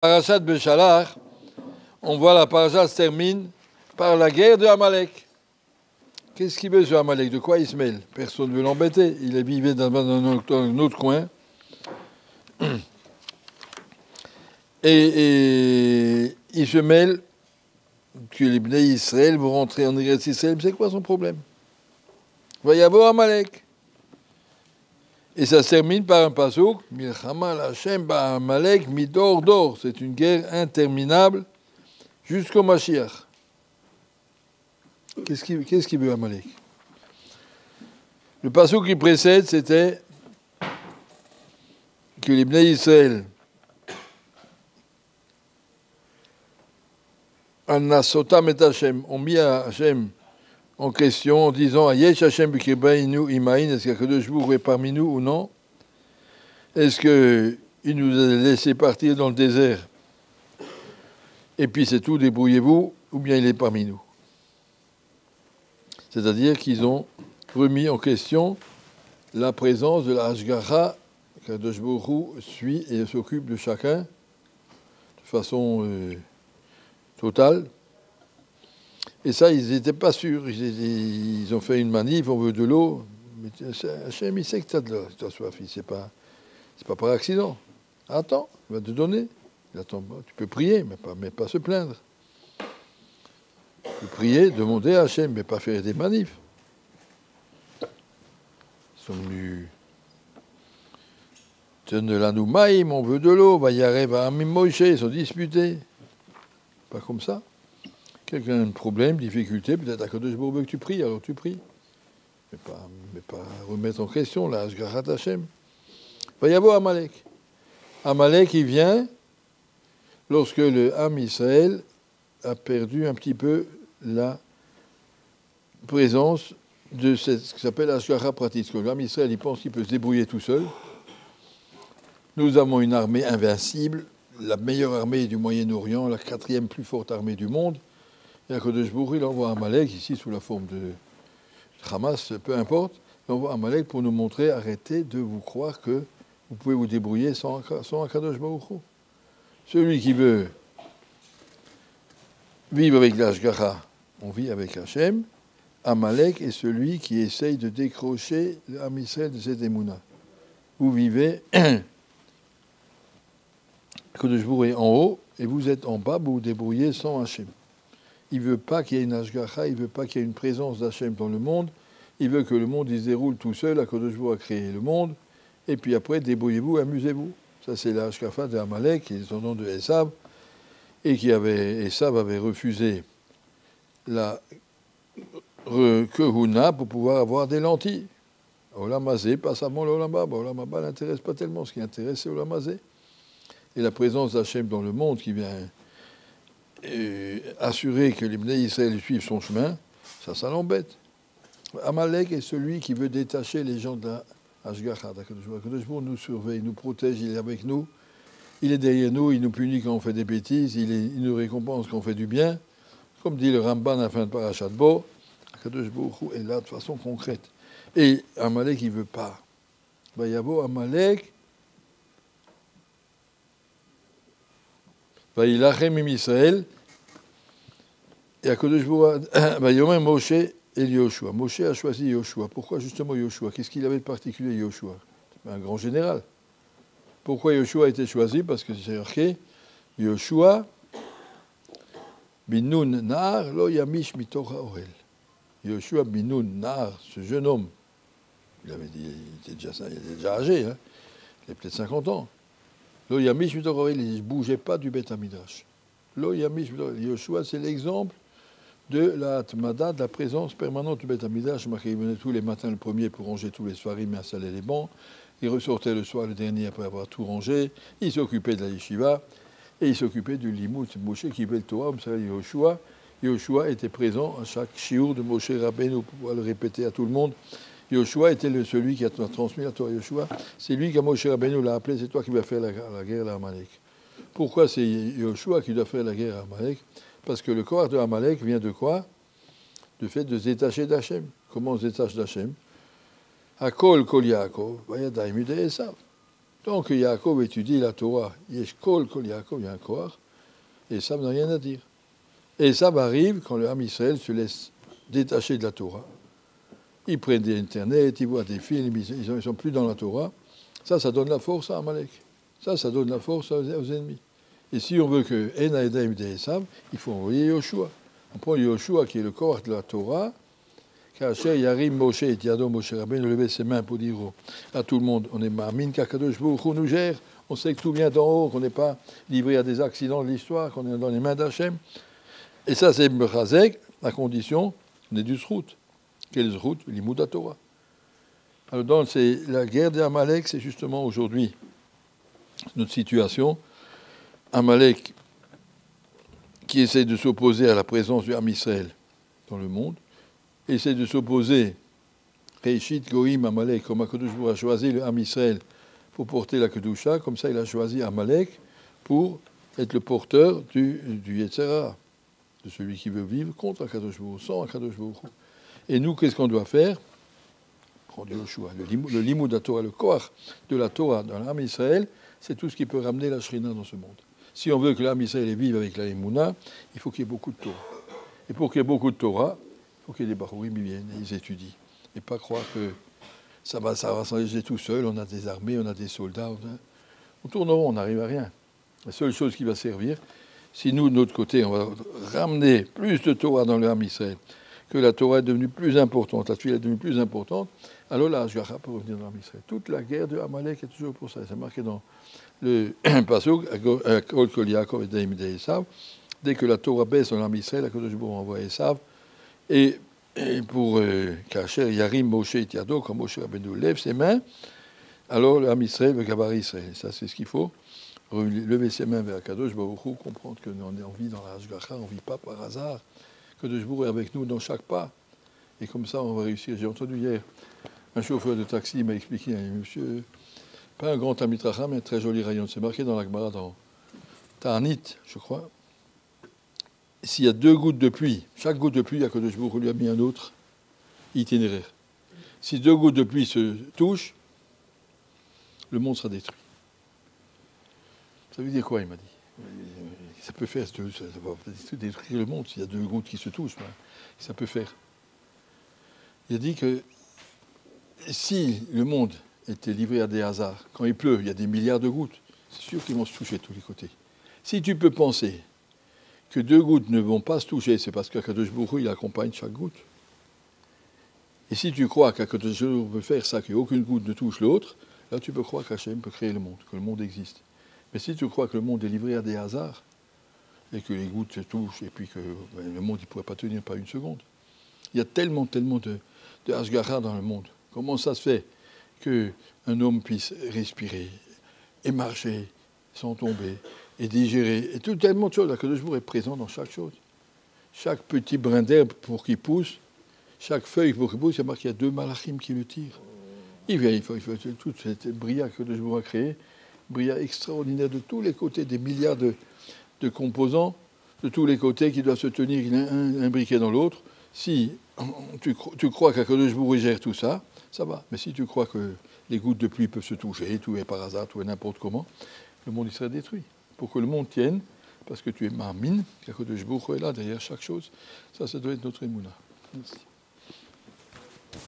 Parashat Beshalach, on voit la parashat se termine par la guerre de Amalek. Qu'est-ce qu'il veut ce Amalek? De quoi il se mêle? Personne ne veut l'embêter. Il vivait dans un autre coin. Et il se mêle que les Bnei Israël vont rentrer en Eretz Israël. C'est quoi son problème? Il va y avoir Amalek. Et ça se termine par un passouk, Milchama Hashem ba Amalek midor dor. C'est une guerre interminable jusqu'au Mashiach. Qu'est-ce qu'il veut Amalek? Le passouk qui précède, c'était que les Bnei Israël Anasotam et Hashem ont mis Hashem en question en disant Yesh Hashem b'kirbainu imaïn, est-ce qu'Akadosh Baruch Hu est parmi nous ou non? Est-ce qu'il nous a laissé partir dans le désert et puis c'est tout, débrouillez-vous, ou bien il est parmi nous? C'est-à-dire qu'ils ont remis en question la présence de la Hashgacha, qu'Akadosh Baruch Hu suit et s'occupe de chacun de façon totale. Et ça, ils n'étaient pas sûrs. Ils ont fait une manif, on veut de l'eau. Mais Hachem, il sait que tu as de l'eau, tu as soif. C'est pas par accident. Attends, il va te donner. Attends, tu peux prier, mais pas se plaindre. Tu peux prier, demander à Hachem, mais pas faire des manifs. Ils sont venus. Tenez-la-nous maïm, on veut de l'eau. Va y arriver à Amim Moïse, ils sont disputés. Pas comme ça. Quelqu'un a un problème, difficulté, peut-être à Kadosh Baruch Hu que tu pries, alors tu pries. Mais pas remettre en question la Hashgarat Hashem. Il va y avoir Amalek. Amalek, il vient lorsque le Ham Israël a perdu un petit peu la présence de ce qui s'appelle Hashgarat pratique. Le Ham Israël, il pense qu'il peut se débrouiller tout seul. Nous avons une armée invincible, la meilleure armée du Moyen-Orient, la 4e plus forte armée du monde. Et Akadosh Baruch Hu, il envoie Amalek, ici sous la forme de Hamas, peu importe, il envoie Amalek pour nous montrer, arrêtez de vous croire que vous pouvez vous débrouiller sans Akadosh Baruch Hu. Celui qui veut vivre avec l'Hashgacha, on vit avec Hachem. Amalek est celui qui essaye de décrocher l'Am Israël de cette émouna. Vous vivez, Akadosh Baruch Hu est en haut, et vous êtes en bas, vous vous débrouillez sans Hachem. Il ne veut pas qu'il y ait une Hashgacha, il ne veut pas qu'il y ait une présence d'Hachem dans le monde. Il veut que le monde il se déroule tout seul. Akadosh Baruch Hu a créé le monde. Et puis après, débrouillez-vous, amusez-vous. Ça, c'est la Hashgacha d'Amalek, qui est son nom de Esav. Et Esav avait refusé la Kehuna pour pouvoir avoir des lentilles. Olamazé, passe avant l'Olamba. L'Olamba n'intéresse pas tellement. Ce qui intéresse, c'est Olamazé. Et la présence d'Hachem dans le monde qui vient assurer que les Bnei Israël suivent son chemin, ça l'embête. Amalek est celui qui veut détacher les gens de la Hashgacha. Akadosh Baruch Hu nous surveille, nous protège, il est avec nous, il est derrière nous, il nous punit quand on fait des bêtises, il nous récompense quand on fait du bien. Comme dit le Ramban à la fin de Parashat Bo, Akadosh Baruch Hu est là de façon concrète. Et Amalek, il ne veut pas. Il va y avoir Amalek. Vaïlachem im Israël, et à Kadosh Baruch Hu, Vayomer Moshe et Yoshua. Moshe a choisi Yoshua. Pourquoi justement Yoshua? Qu'est-ce qu'il avait de particulier, Yoshua? Un grand général. Pourquoi Yoshua a été choisi? Parce que c'est marqué Yoshua binun nar lo yamish mitoch haorel. Yoshua binun nar, ce jeune homme, il était déjà âgé, hein? Il avait peut-être 50 ans. Lo Yamish Mitoch Haorel, il ne bougeait pas du Beth Amidrash. Lo Yamish Mitoch Haorel. Yoshua, c'est l'exemple de la Atmada, de la présence permanente du Beth Amidrash. Il venait tous les matins le premier pour ranger tous les soirs, il installait les bancs. Il ressortait le soir le dernier après avoir tout rangé. Il s'occupait de la yeshiva et il s'occupait du limoud. C'est Moshe qui avait le Torah, ça Yoshua. Yoshua était présent à chaque shiur de Moshe Rabbeinu pour pouvoir le répéter à tout le monde. Yoshua était celui qui a transmis la Torah. Yoshua, c'est lui que Moshe Rabbeinu l'a appelé, c'est toi qui vas faire la guerre à Amalek. Pourquoi c'est Yoshua qui doit faire la guerre à Amalek? Parce que le corps de Amalek vient de quoi? Du fait de se détacher d'Hachem. Comment on se détache d'Hachem? Hakol kol Yaakov, vayadaim de Esav. Tant que Yaakov étudie la Torah, Yesh Kol Kol Yaakov, il y a un Koach, et Esav n'a rien à dire. Et Esav arrive quand le Ham Israël se laisse détacher de la Torah. Ils prennent des Internet, ils voient des films, ils ne sont plus dans la Torah. Ça donne la force à Amalek. Ça donne la force aux ennemis. Et si on veut que Ena Edaim de Esav, il faut envoyer Yoshua. On prend Yoshua qui est le corps de la Torah. Kacher Yarim Moshe et Yado Moshe Rabbeinu lever ses mains pour dire à tout le monde, on est Ma'amin qu'Akadosh Baruch Hu nous gère, on sait que tout vient d'en haut, qu'on n'est pas livré à des accidents de l'histoire, qu'on est dans les mains d'Hachem. Et ça, c'est Mechazek, à condition qu'on ait du Zrout. Quel Zrout? L'Imoud Torah. Alors, la guerre d'Amalek, c'est justement aujourd'hui notre situation. Amalek qui essaie de s'opposer à la présence du Ham Israël dans le monde, essaie de s'opposer, Reishit Goïm Amalek, comme Akadosh Baruch Hu a choisi le Ham Israël pour porter la Kedusha, comme ça il a choisi Amalek pour être le porteur du Yetzer Hara, de celui qui veut vivre contre Akadosh Baruch Hu, sans Akadosh Baruch Hu. Et nous, qu'est-ce qu'on doit faire? Prendre Yoshua, le Limud Torah, le Koach de la Torah dans l'Am Israël, c'est tout ce qui peut ramener la Shrina dans ce monde. Si on veut que l'Am Israël vive avec la Emouna, il faut qu'il y ait beaucoup de Torah. Et pour qu'il y ait beaucoup de Torah, il faut qu'il y ait des Bachorim qui viennent et ils étudient. Et pas croire que ça va s'engager tout seul, on a des armées, on a des soldats. On tourne rond, on n'arrive à rien. La seule chose qui va servir, si nous, de notre côté, on va ramener plus de Torah dans l'Am Israël, que la Torah est devenue plus importante, la Tefila est devenue plus importante, alors là, je vais revenir dans l'Am Israël. Toute la guerre de Amalek est toujours pour ça. C'est marqué dans le Pasuk, Kol Kol Yaakov Edaim de Esav. Dès que la Torah baisse dans l'Am Israël, Akadosh Baruch Hu envoie Esav. Et pour Kacher Yarim Moshe et Yado, quand Moshe Rabbeinu lève ses mains, alors l'Am Israël, le Gabar Israël. Ça, c'est ce qu'il faut. Lever ses mains vers Akadosh Baruch Hu, comprendre qu'on vit dans la Hashgacha, on ne vit pas par hasard. Akadosh Baruch Hu est avec nous dans chaque pas. Et comme ça, on va réussir. J'ai entendu hier un chauffeur de taxi m'a expliqué, monsieur, pas un grand Talmid Chacham, mais un très joli rayon. C'est marqué dans la Gemara, dans Ta'anit, je crois. S'il y a 2 gouttes de pluie, chaque goutte de pluie, Akadosh Baruch Hu lui a mis un autre itinéraire. Si 2 gouttes de pluie se touchent, le monde sera détruit. Ça veut dire quoi, il m'a dit? Ça peut faire, ça va détruire le monde s'il y a 2 gouttes qui se touchent. Ça peut faire. Il a dit que si le monde était livré à des hasards, quand il pleut, il y a des milliards de gouttes, c'est sûr qu'ils vont se toucher de tous les côtés. Si tu peux penser que 2 gouttes ne vont pas se toucher, c'est parce qu'Akadosh Baruch Hu, il accompagne chaque goutte. Et si tu crois qu'Akadosh Baruch Hu veut faire ça, qu'aucune goutte ne touche l'autre, là tu peux croire qu'Hachem peut créer le monde, que le monde existe. Mais si tu crois que le monde est livré à des hasards, et que les gouttes se touchent, et puis que le monde ne pourrait pas tenir pas une seconde. Il y a tellement de Hashgacha dans le monde. Comment ça se fait qu'un homme puisse respirer et marcher sans tomber et digérer et tout tellement de choses. La Kadosh Baruch Hu est présent dans chaque chose. Chaque petit brin d'herbe pour qu'il pousse, chaque feuille pour qu'il pousse, il y a marqué qu'il y a 2 malachim qui le tirent. Il faut toute cette bria que Kadosh Baruch Hu a créée, bria extraordinaire de tous les côtés, des milliards de composants de tous les côtés qui doivent se tenir un briquet dans l'autre. Si tu crois qu'Akadosh Baruch Hu gère tout ça, ça va. Mais si tu crois que les gouttes de pluie peuvent se toucher, tout est par hasard, tout est n'importe comment, le monde il serait détruit. Pour que le monde tienne, parce que tu es Ma'amin, qu'Akadosh Baruch Hu est là derrière chaque chose, ça doit être notre émouna. Merci.